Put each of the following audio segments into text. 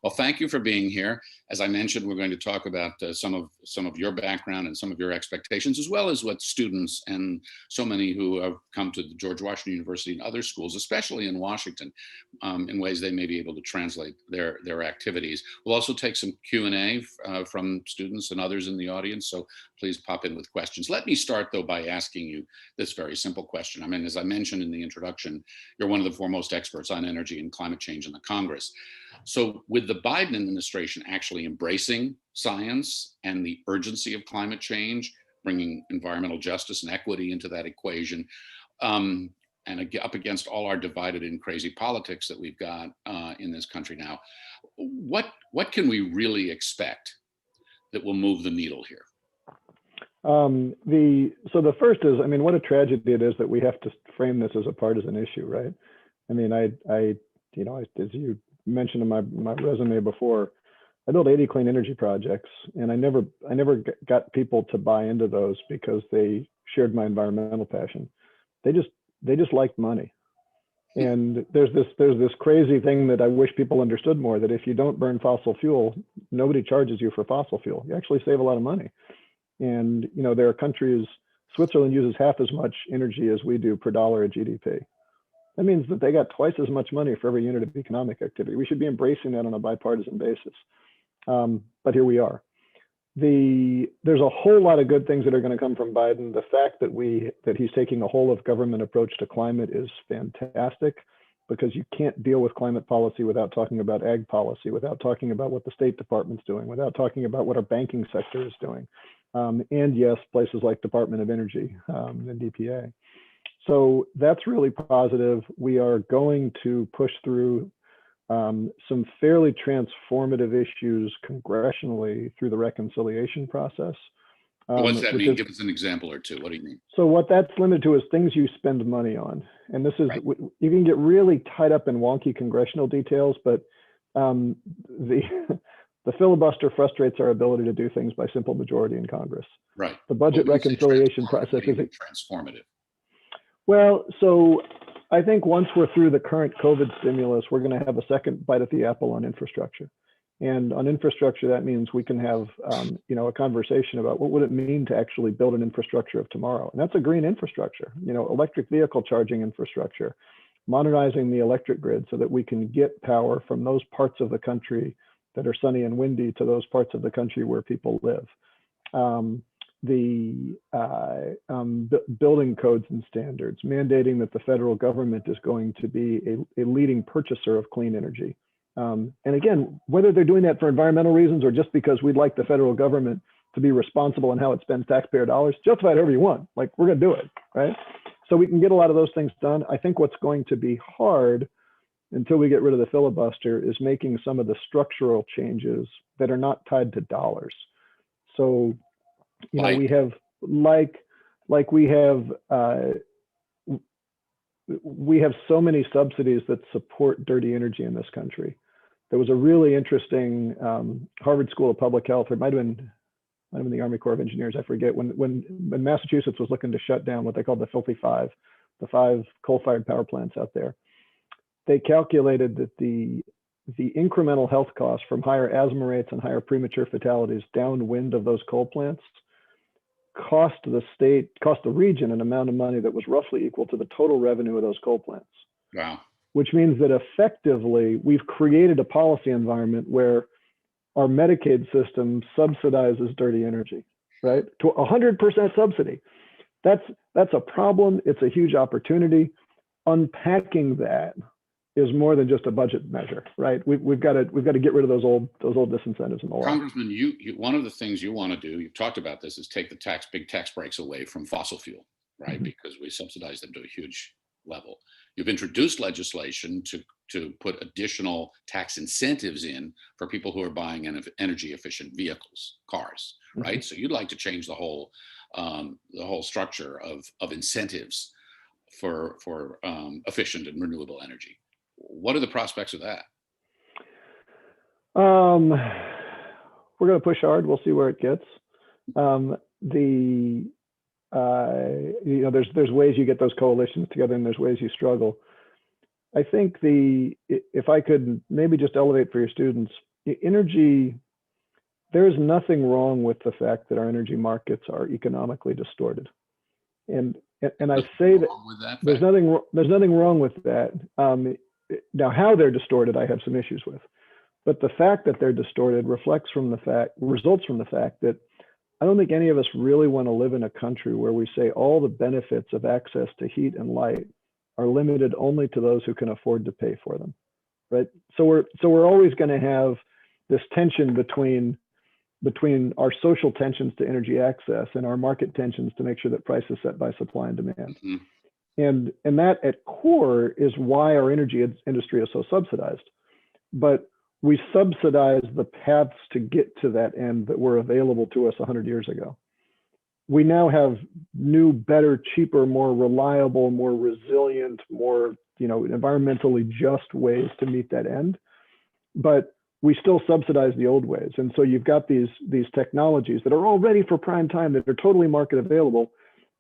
Well, thank you for being here. As I mentioned, we're going to talk about some of your background and some of your expectations, as well as what students and so many who have come to the George Washington University and other schools, especially in Washington, in ways they may be able to translate their activities. We'll also take some Q&A from students and others in the audience, so please pop in with questions. Let me start, though, by asking you this very simple question. I mean, as I mentioned in the introduction, you're one of the foremost experts on energy and climate change in the Congress. So with the Biden administration actually embracing science and the urgency of climate change, bringing environmental justice and equity into that equation, and up against all our divided and crazy politics that we've got in this country now, what can we really expect that will move the needle here? So the first is, I mean, what a tragedy it is that we have to frame this as a partisan issue, right? I mean, as you mentioned in my resume before, I built 80 clean energy projects, and I never got people to buy into those because they shared my environmental passion. They just liked money. And there's this crazy thing that I wish people understood more, that if you don't burn fossil fuel, nobody charges you for fossil fuel. You actually save a lot of money. And there are countries, Switzerland uses half as much energy as we do per dollar of GDP. That means that they got twice as much money for every unit of economic activity. We should be embracing that on a bipartisan basis. But here we are. There's a whole lot of good things that are going to come from Biden. The fact that he's taking a whole of government approach to climate is fantastic, because you can't deal with climate policy without talking about ag policy, without talking about what the State Department's doing, without talking about what our banking sector is doing. And yes, places like Department of Energy and DPA. So that's really positive. We are going to push through some fairly transformative issues congressionally through the reconciliation process. What's that mean? Give us an example or two. What do you mean? So what that's limited to is things you spend money on. And this is, right. You can get really tied up in wonky congressional details, but the filibuster frustrates our ability to do things by simple majority in Congress. Right. The budget reconciliation process is transformative. Well, so I think once we're through the current COVID stimulus, we're going to have a second bite at the apple on infrastructure. And on infrastructure, that means we can have a conversation about what would it mean to actually build an infrastructure of tomorrow. And that's a green infrastructure, electric vehicle charging infrastructure, modernizing the electric grid so that we can get power from those parts of the country that are sunny and windy to those parts of the country where people live. Building codes and standards, mandating that the federal government is going to be a leading purchaser of clean energy. And again, whether they're doing that for environmental reasons or just because we'd like the federal government to be responsible in how it spends taxpayer dollars, justify it however you want. Like, we're going to do it, right? So we can get a lot of those things done. I think what's going to be hard until we get rid of the filibuster is making some of the structural changes that are not tied to dollars. So, we have we have so many subsidies that support dirty energy in this country. There was a really interesting Harvard School of Public Health, or it might have been the Army Corps of Engineers, I forget, when Massachusetts was looking to shut down what they called the Filthy Five, the 5 coal-fired power plants out there. They calculated that the incremental health costs from higher asthma rates and higher premature fatalities downwind of those coal plants cost the region an amount of money that was roughly equal to the total revenue of those coal plants. Wow. Which means that effectively we've created a policy environment where our Medicaid system subsidizes dirty energy, right? To 100% subsidy. That's a problem. It's a huge opportunity. Unpacking that is more than just a budget measure, right? We've got to get rid of those old disincentives in the law. Congressman, you one of the things you want to do, you've talked about this, is take the big tax breaks away from fossil fuel, right? Mm-hmm. Because we subsidize them to a huge level. You've introduced legislation to put additional tax incentives in for people who are buying energy efficient vehicles, cars, right? Mm-hmm. So you'd like to change the whole structure of incentives for efficient and renewable energy. What are the prospects of that? We're going to push hard. We'll see where it gets. There's ways you get those coalitions together, and there's ways you struggle. I think if I could maybe just elevate for your students, energy, there is nothing wrong with the fact that our energy markets are economically distorted. And I say that there's nothing wrong with that. Now, how they're distorted, I have some issues with. But the fact that they're distorted results from the fact that I don't think any of us really want to live in a country where we say all the benefits of access to heat and light are limited only to those who can afford to pay for them, right? So we're always going to have this tension between our social tensions to energy access and our market tensions to make sure that price is set by supply and demand. Mm-hmm. And that at core is why our energy industry is so subsidized. But we subsidize the paths to get to that end that were available to us 100 years ago. We now have new, better, cheaper, more reliable, more resilient, more environmentally just ways to meet that end. But we still subsidize the old ways. And so you've got these technologies that are all ready for prime time, that are totally market available,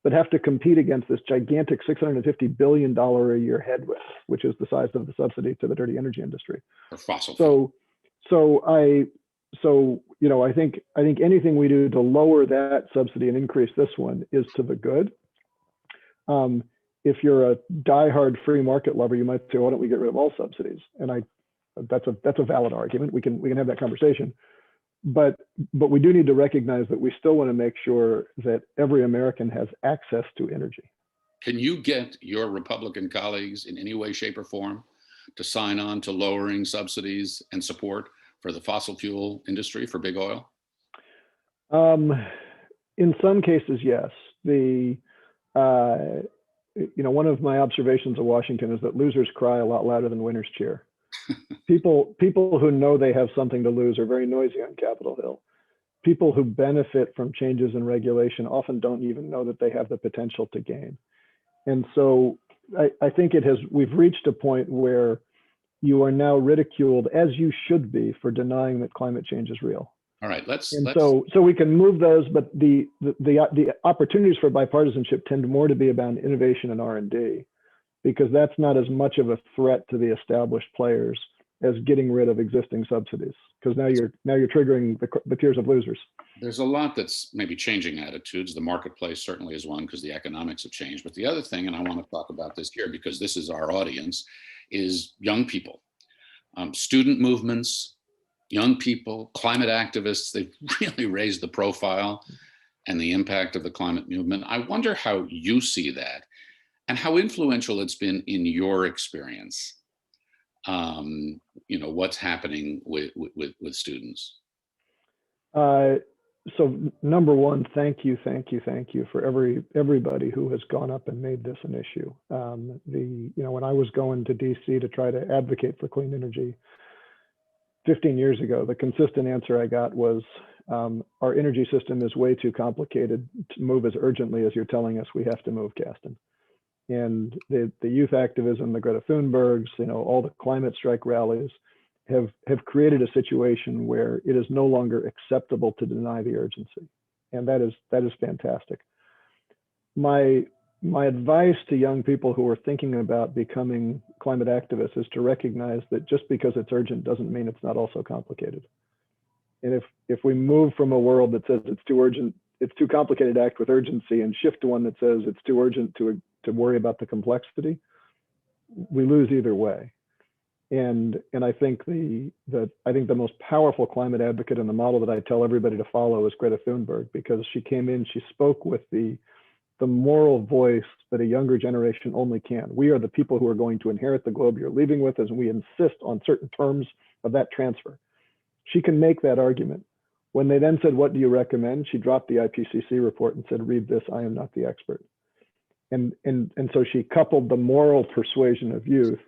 but have to compete against this gigantic $650 billion a year headwind, which is the size of the subsidy to the dirty energy industry. Or fossil fuel. I think anything we do to lower that subsidy and increase this one is to the good. If you're a diehard free market lover, you might say, why don't we get rid of all subsidies? And that's a valid argument. We can have that conversation. But we do need to recognize that we still want to make sure that every American has access to energy. Can you get your Republican colleagues in any way, shape, or form to sign on to lowering subsidies and support for the fossil fuel industry, for big oil? In some cases, yes. One of my observations of Washington is that losers cry a lot louder than winners cheer. People who know they have something to lose are very noisy on Capitol Hill. People who benefit from changes in regulation often don't even know that they have the potential to gain. And so I think we've reached a point where you are now ridiculed, as you should be, for denying that climate change is real. All right, so we can move those, but the opportunities for bipartisanship tend more to be about innovation and R&D, because that's not as much of a threat to the established players as getting rid of existing subsidies, because now you're triggering the tears of losers. There's a lot that's maybe changing attitudes. The marketplace certainly is one, because the economics have changed. But the other thing, and I want to talk about this here because this is our audience, is young people, student movements, young people, climate activists. They've really raised the profile and the impact of the climate movement. I wonder how you see that and how influential it's been in your experience. What's happening with students. So number one, thank you for everybody who has gone up and made this an issue. When I was going to DC to try to advocate for clean energy 15 years ago, the consistent answer I got was, our energy system is way too complicated to move as urgently as you're telling us we have to move, Casten. And the youth activism, the Greta Thunbergs, all the climate strike rallies have created a situation where it is no longer acceptable to deny the urgency. And that is fantastic. My advice to young people who are thinking about becoming climate activists is to recognize that just because it's urgent doesn't mean it's not also complicated. And if we move from a world that says it's too urgent, it's too complicated to act with urgency, and shift to one that says it's too urgent to worry about the complexity, we lose either way. And I think the most powerful climate advocate in the model that I tell everybody to follow is Greta Thunberg, because she came in, she spoke with the moral voice that a younger generation only can. We are the people who are going to inherit the globe you're leaving with us, and we insist on certain terms of that transfer. She can make that argument. When they then said, what do you recommend? She dropped the IPCC report and said, read this, I am not the expert. And so she coupled the moral persuasion of youth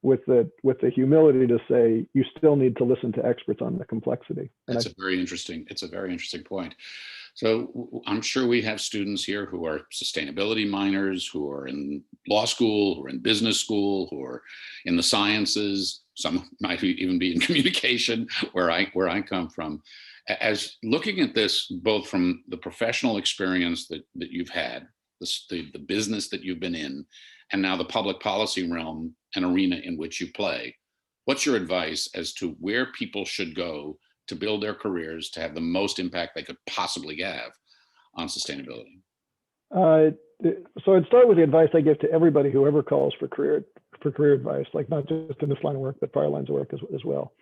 with the humility to say, you still need to listen to experts on the complexity. It's a very interesting point. So I'm sure we have students here who are sustainability minors, who are in law school, who are in business school, who are in the sciences. Some might even be in communication, where I come from. As looking at this, both from the professional experience that you've had, the business that you've been in, and now the public policy realm and arena in which you play, what's your advice as to where people should go to build their careers to have the most impact they could possibly have on sustainability? So I'd start with the advice I give to everybody who ever calls for career advice, like not just in this line of work, but prior lines of work as well.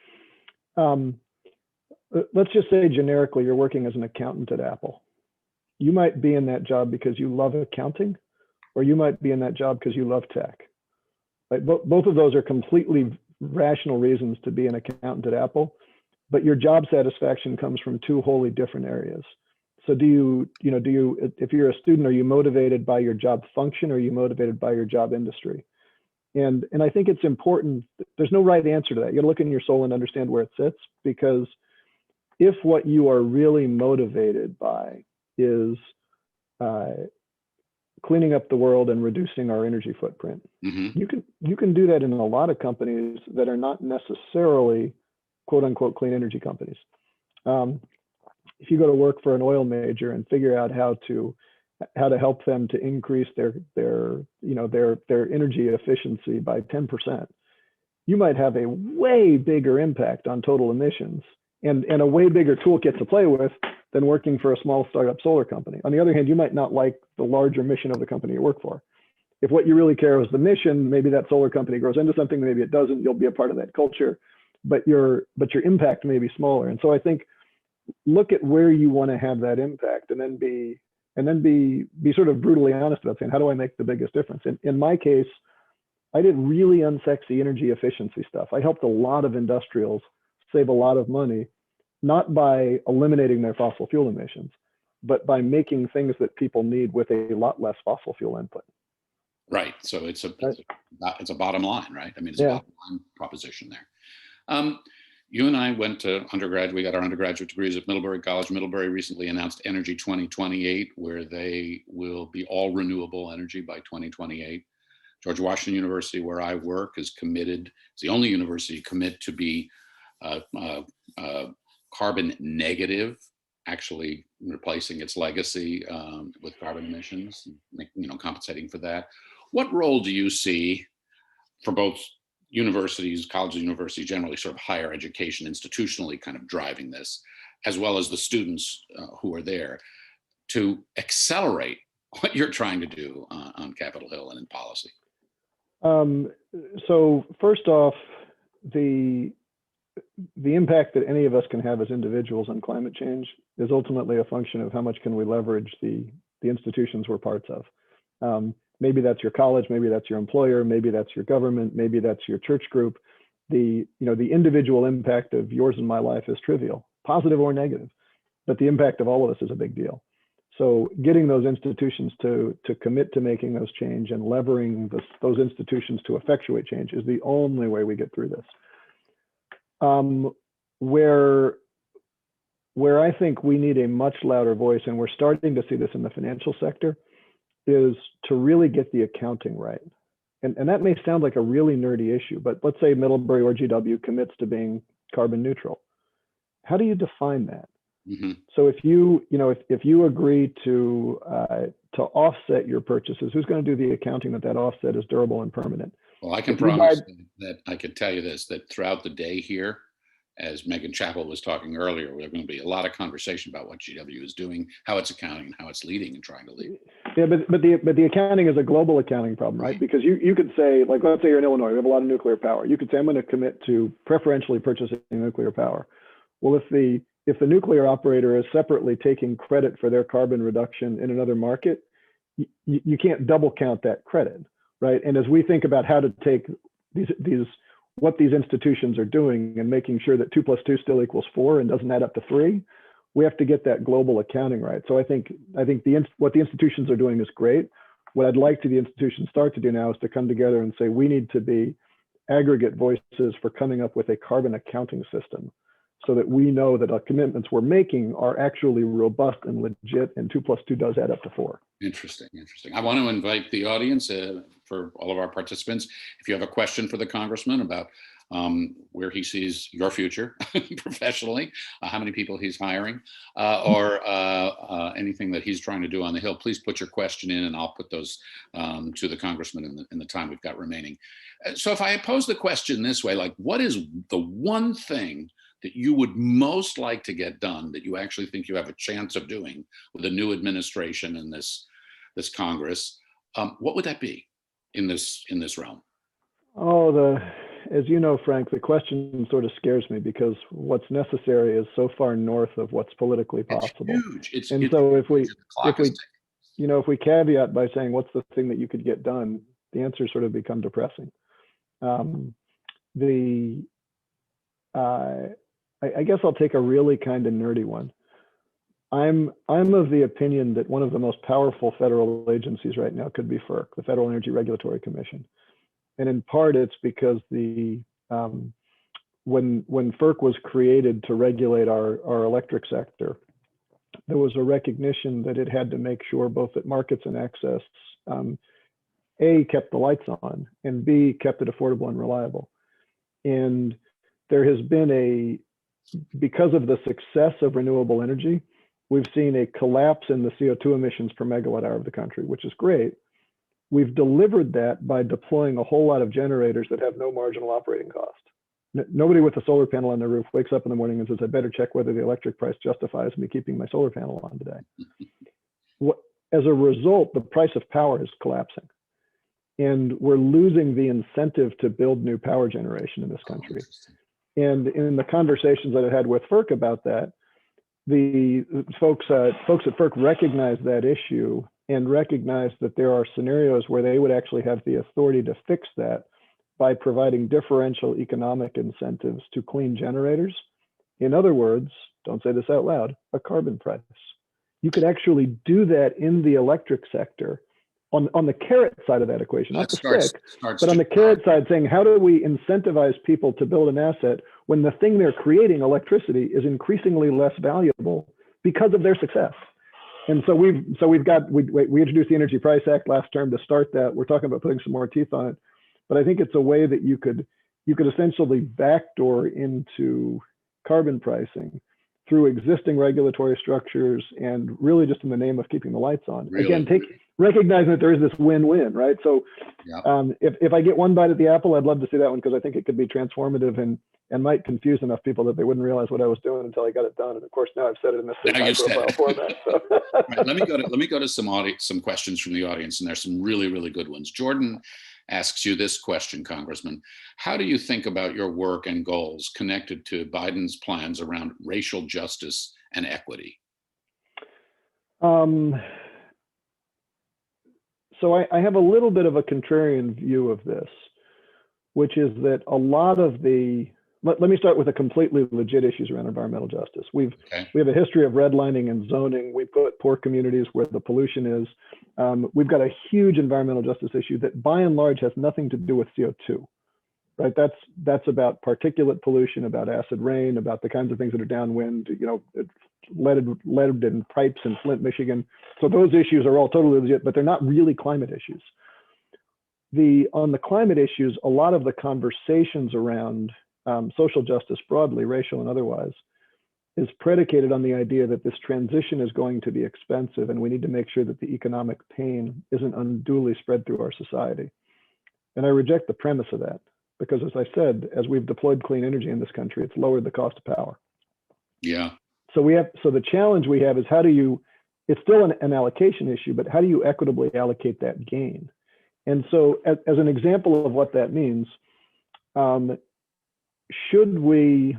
Let's just say generically, you're working as an accountant at Apple. You might be in that job because you love accounting, or you might be in that job because you love tech. Like both of those are completely rational reasons to be an accountant at Apple, but your job satisfaction comes from two wholly different areas. So if you're a student, are you motivated by your job function, or are you motivated by your job industry? And I think it's important. There's no right answer to that. You got to look in your soul and understand where it sits, because if what you are really motivated by is cleaning up the world and reducing our energy footprint, you can do that in a lot of companies that are not necessarily quote unquote clean energy companies. If you go to work for an oil major and figure out how to help them to increase their energy efficiency by 10%, you might have a way bigger impact on total emissions and a way bigger toolkit to play with than working for a small startup solar company. On the other hand, you might not like the larger mission of the company you work for. If what you really care is the mission, maybe that solar company grows into something, maybe it doesn't, you'll be a part of that culture, but your impact may be smaller. And so I think look at where you want to have that impact, and then be sort of brutally honest about saying, how do I make the biggest difference? In my case, I did really unsexy energy efficiency stuff. I helped a lot of industrials save a lot of money, not by eliminating their fossil fuel emissions, but by making things that people need with a lot less fossil fuel input. Right. So it's a bottom line, right? I mean, it's a bottom line proposition there. You and I went to undergrad. We got our undergraduate degrees at Middlebury College. Middlebury recently announced Energy 2028, where they will be all renewable energy by 2028. George Washington University, where I work, is committed. It's the only university commit to be carbon negative, actually replacing its legacy with carbon emissions, compensating for that. What role do you see for both universities, colleges, universities, generally sort of higher education, institutionally kind of driving this, as well as the students who are there, to accelerate what you're trying to do on Capitol Hill and in policy? So first off, the impact that any of us can have as individuals on climate change is ultimately a function of how much can we leverage the institutions we're parts of. Maybe that's your college, maybe that's your employer, maybe that's your government, maybe that's your church group. The individual impact of yours and my life is trivial, positive or negative, but the impact of all of us is a big deal. So getting those institutions to commit to making those change and levering those institutions to effectuate change is the only way we get through this. Where I think we need a much louder voice, and we're starting to see this in the financial sector, is to really get the accounting right. And that may sound like a really nerdy issue, but let's say Middlebury or GW commits to being carbon neutral. How do you define that? So if you agree to offset your purchases, who's going to do the accounting that offset is durable and permanent? Well, I can promise that I can tell you this, that throughout the day here, as Megan Chappell was talking earlier, there's going to be a lot of conversation about what GW is doing, how it's accounting, and how it's leading and trying to lead. Yeah, but the accounting is a global accounting problem, right? Because you could say, like, let's say you're in Illinois, we have a lot of nuclear power. You could say, I'm going to commit to preferentially purchasing nuclear power. Well, if the nuclear operator is separately taking credit for their carbon reduction in another market, you can't double count that credit, right? And as we think about how to take what these institutions are doing and making sure that 2 + 2 still equals 4 and doesn't add up to 3, we have to get that global accounting right. So I think what the institutions are doing is great. What I'd like the institutions start to do now is to come together and say, we need to be aggregate voices for coming up with a carbon accounting system, so that we know that our commitments we're making are actually robust and legit, and 2 + 2 does add up to 4. Interesting. I want to invite the audience, for all of our participants, if you have a question for the congressman about where he sees your future professionally, how many people he's hiring, or anything that he's trying to do on the Hill, please put your question in and I'll put those to the congressman in the time we've got remaining. So if I pose the question this way, like, what is the one thing that you would most like to get done that you actually think you have a chance of doing with a new administration and this Congress? What would that be in this realm? Oh, as you know, Frank, the question sort of scares me because what's necessary is so far north of what's politically possible. It's huge. And so if we caveat by saying what's the thing that you could get done, the answers sort of become depressing. I guess I'll take a really kind of nerdy one. I'm of the opinion that one of the most powerful federal agencies right now could be FERC, the Federal Energy Regulatory Commission. And in part, it's because when FERC was created to regulate our electric sector, there was a recognition that it had to make sure both that markets and access, A, kept the lights on, and B, kept it affordable and reliable. And there has been because of the success of renewable energy, we've seen a collapse in the CO2 emissions per megawatt hour of the country, which is great. We've delivered that by deploying a whole lot of generators that have no marginal operating cost. Nobody with a solar panel on their roof wakes up in the morning and says, I better check whether the electric price justifies me keeping my solar panel on today. As a result, the price of power is collapsing. And we're losing the incentive to build new power generation in this country. And in the conversations that I had with FERC about that, the folks at FERC recognize that issue and recognize that there are scenarios where they would actually have the authority to fix that by providing differential economic incentives to clean generators. In other words, don't say this out loud, a carbon price. You could actually do that in the electric sector on the carrot side of that equation, not the stick, but on the carrot side, saying, how do we incentivize people to build an asset when the thing they're creating, electricity, is increasingly less valuable because of their success? And so we introduced the Energy Price Act last term to start that. We're talking about putting some more teeth on it, but I think it's a way that you could essentially backdoor into carbon pricing through existing regulatory structures and really just in the name of keeping the lights on. Really? Again, recognizing that there is this win-win, right? So yeah. If I get one bite at the apple, I'd love to see that one because I think it could be transformative and might confuse enough people that they wouldn't realize what I was doing until I got it done. And of course, now I've said it in this high profile format. So. Right, let me go to some questions from the audience, and there's some really, really good ones. Jordan asks you this question, Congressman. How do you think about your work and goals connected to Biden's plans around racial justice and equity? So I have a little bit of a contrarian view of this, which is that a lot of let me start with the completely legit issues around environmental justice. We have a history of redlining and zoning. We put poor communities where the pollution is. We've got a huge environmental justice issue that by and large has nothing to do with CO2, right? That's about particulate pollution, about acid rain, about the kinds of things that are downwind, lead in pipes in Flint, Michigan. So those issues are all totally legit, but they're not really climate issues. On the climate issues, a lot of the conversations around social justice broadly, racial and otherwise, is predicated on the idea that this transition is going to be expensive and we need to make sure that the economic pain isn't unduly spread through our society. And I reject the premise of that because, as I said, as we've deployed clean energy in this country, it's lowered the cost of power. Yeah. So the challenge we have is it's still an allocation issue, but how do you equitably allocate that gain? And so as an example of what that means, should we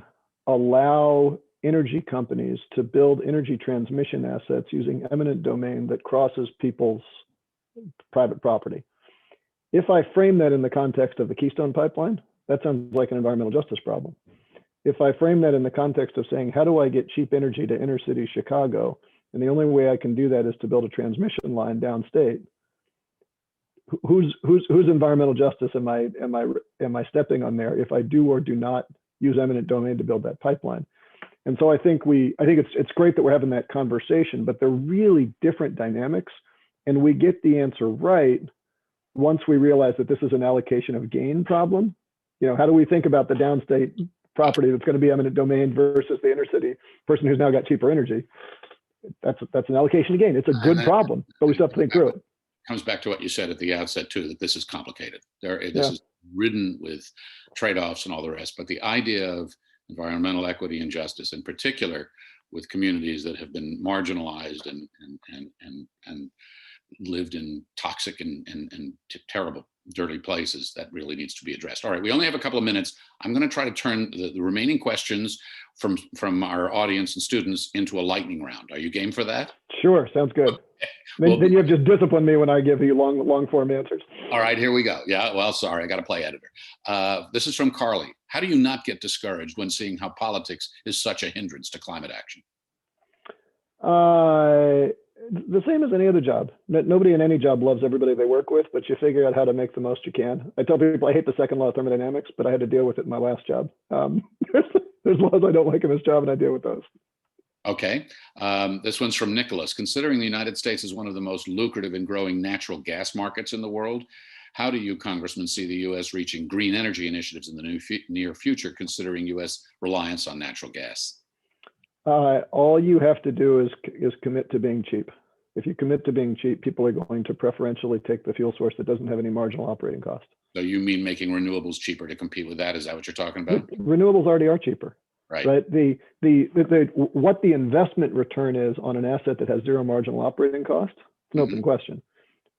allow energy companies to build energy transmission assets using eminent domain that crosses people's private property? If I frame that in the context of the Keystone Pipeline, that sounds like an environmental justice problem. If I frame that in the context of saying, how do I get cheap energy to inner city Chicago? And the only way I can do that is to build a transmission line downstate. Whose environmental justice am I stepping on there if I do or do not use eminent domain to build that pipeline? And so I think it's great that we're having that conversation, but they're really different dynamics, and we get the answer right once we realize that this is an allocation of gain problem. how do we think about the downstate property that's going to be eminent domain versus the inner city person who's now got cheaper energy? That's an allocation gain. It's a good problem, but we still have to think through it. Comes back to what you said at the outset too, that this is complicated. This is ridden with trade-offs and all the rest. But the idea of environmental equity and justice, in particular, with communities that have been marginalized and lived in toxic and terrible, dirty places, that really needs to be addressed. All right, we only have a couple of minutes. I'm going to try to turn the remaining questions from our audience and students into a lightning round. Are you game for that? Sure, sounds good. Okay. Then you have just disciplined me when I give you long form answers. All right, here we go. Yeah, well, sorry, I got to play editor. This is from Carly. How do you not get discouraged when seeing how politics is such a hindrance to climate action? The same as any other job. Nobody in any job loves everybody they work with, but you figure out how to make the most you can. I tell people I hate the second law of thermodynamics, but I had to deal with it in my last job. There's laws I don't like in this job, and I deal with those. Okay. This one's from Nicholas. Considering the United States is one of the most lucrative and growing natural gas markets in the world, how do you, Congressman, see the U.S. reaching green energy initiatives in the near future, considering U.S. reliance on natural gas? All you have to do is commit to being cheap. If you commit to being cheap, people are going to preferentially take the fuel source that doesn't have any marginal operating cost. So you mean making renewables cheaper to compete with that? Is that what you're talking about? Renewables already are cheaper. Right. What the investment return is on an asset that has zero marginal operating cost, it's an open question.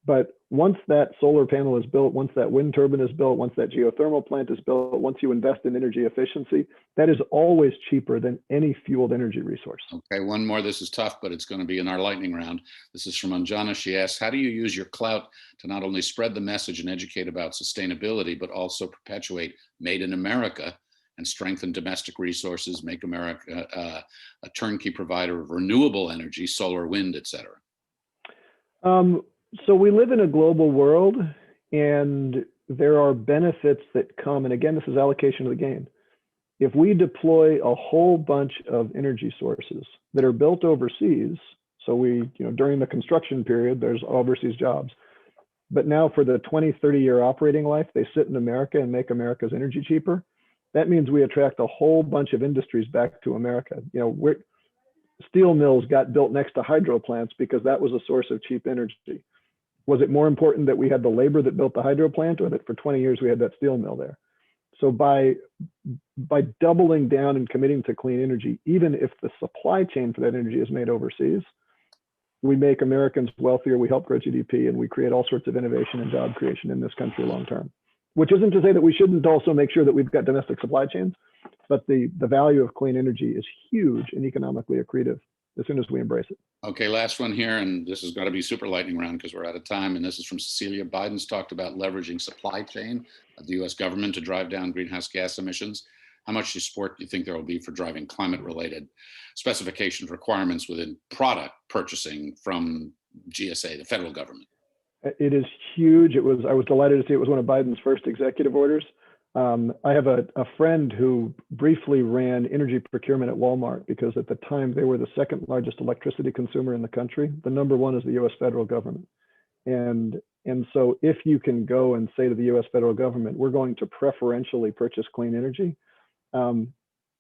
But once that solar panel is built, once that wind turbine is built, once that geothermal plant is built, once you invest in energy efficiency, that is always cheaper than any fueled energy resource. Okay, one more. This is tough, but it's going to be in our lightning round. This is from Anjana. She asks, how do you use your clout to not only spread the message and educate about sustainability, but also perpetuate Made in America and strengthen domestic resources, make America a turnkey provider of renewable energy, solar, wind, et cetera? So we live in a global world, and there are benefits that come. And again, this is allocation of the gain. If we deploy a whole bunch of energy sources that are built overseas, so during the construction period, there's overseas jobs. But now for the 20, 30-year operating life, they sit in America and make America's energy cheaper. That means we attract a whole bunch of industries back to America. Steel mills got built next to hydro plants because that was a source of cheap energy. Was it more important that we had the labor that built the hydro plant, or that for 20 years we had that steel mill there? So by doubling down and committing to clean energy, even if the supply chain for that energy is made overseas, we make Americans wealthier, we help grow GDP, and we create all sorts of innovation and job creation in this country long term. Which isn't to say that we shouldn't also make sure that we've got domestic supply chains, but the value of clean energy is huge and economically accretive as soon as we embrace it. Okay, last one here, and this has got to be super lightning round because we're out of time. And this is from Cecilia. Biden's talked about leveraging supply chain of the U.S. government to drive down greenhouse gas emissions. How much support do you think there will be for driving climate-related specifications requirements within product purchasing from GSA, the federal government? It is huge. I was delighted to see it was one of Biden's first executive orders. I have a friend who briefly ran energy procurement at Walmart because at the time they were the second largest electricity consumer in the country. The number one is the U.S. federal government. And so if you can go and say to the U.S. federal government, we're going to preferentially purchase clean energy,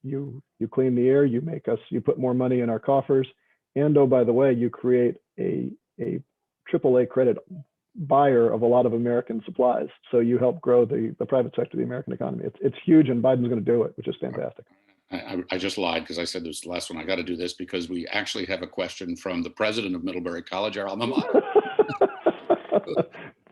you clean the air, you put more money in our coffers, and oh, by the way, you create a AAA credit buyer of a lot of American supplies. So you help grow the private sector of the American economy. It's huge, and Biden's going to do it, which is fantastic. I just lied because I said this was the last one. I got to do this because we actually have a question from the president of Middlebury College, our alma mater.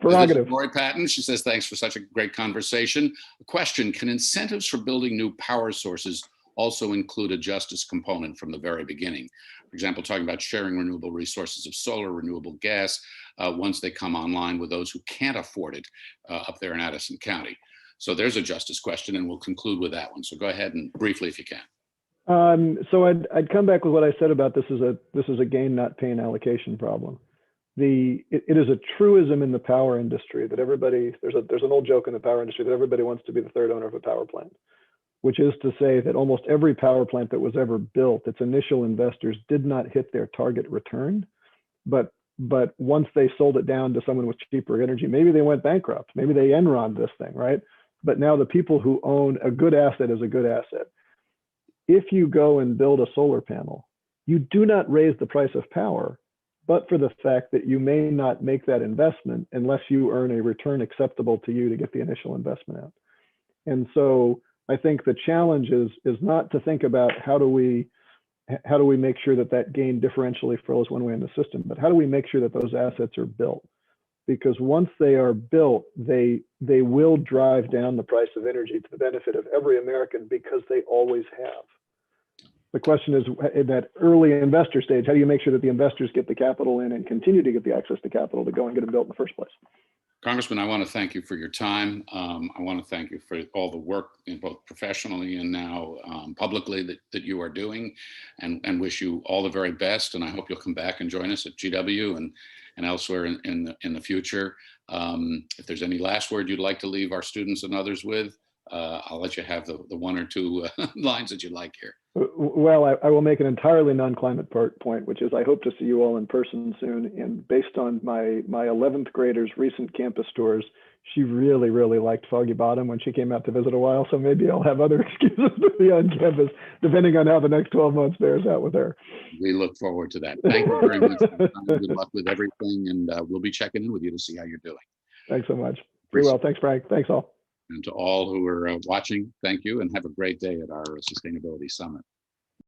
Prerogative. Lori Patton, she says, thanks for such a great conversation. A question, can incentives for building new power sources also include a justice component from the very beginning? For example, talking about sharing renewable resources of solar, renewable gas, once they come online with those who can't afford it up there in Addison County. So there's a justice question, and we'll conclude with that one. So go ahead and briefly, if you can. So I'd come back with what I said about this is a gain, not pain allocation problem. It is a truism in the power industry that there's an old joke in the power industry that everybody wants to be the third owner of a power plant, which is to say that almost every power plant that was ever built, its initial investors did not hit their target return, but once they sold it down to someone with cheaper energy, maybe they went bankrupt, maybe they Enroned this thing, right? but now the people who own a good asset is a good asset. If you go and build a solar panel, you do not raise the price of power, but for the fact that you may not make that investment unless you earn a return acceptable to you to get the initial investment out. And so I think the challenge is not to think about how do we make sure that that gain differentially flows one way in the system, but how do we make sure that those assets are built? Because once they are built, they will drive down the price of energy to the benefit of every American, because they always have. The question is, in that early investor stage, how do you make sure that the investors get the capital in and continue to get the access to capital to go and get them built in the first place? Congressman, I want to thank you for your time. I want to thank you for all the work, in both professionally and now publicly, that you are doing, and wish you all the very best. And I hope you'll come back and join us at GW and elsewhere in the future. If there's any last word you'd like to leave our students and others with, I'll let you have the one or two lines that you like here. Well, I will make an entirely non-climate point, which is I hope to see you all in person soon. And based on my 11th grader's recent campus tours, she really, really liked Foggy Bottom when she came out to visit a while. So maybe I'll have other excuses to be on campus, depending on how the next 12 months bears out with her. We look forward to that. Thank you very much. Good luck with everything. And we'll be checking in with you to see how you're doing. Thanks so much. Very well. Thanks, Frank. Thanks all. And to all who are watching, thank you, and have a great day at our Sustainability Summit.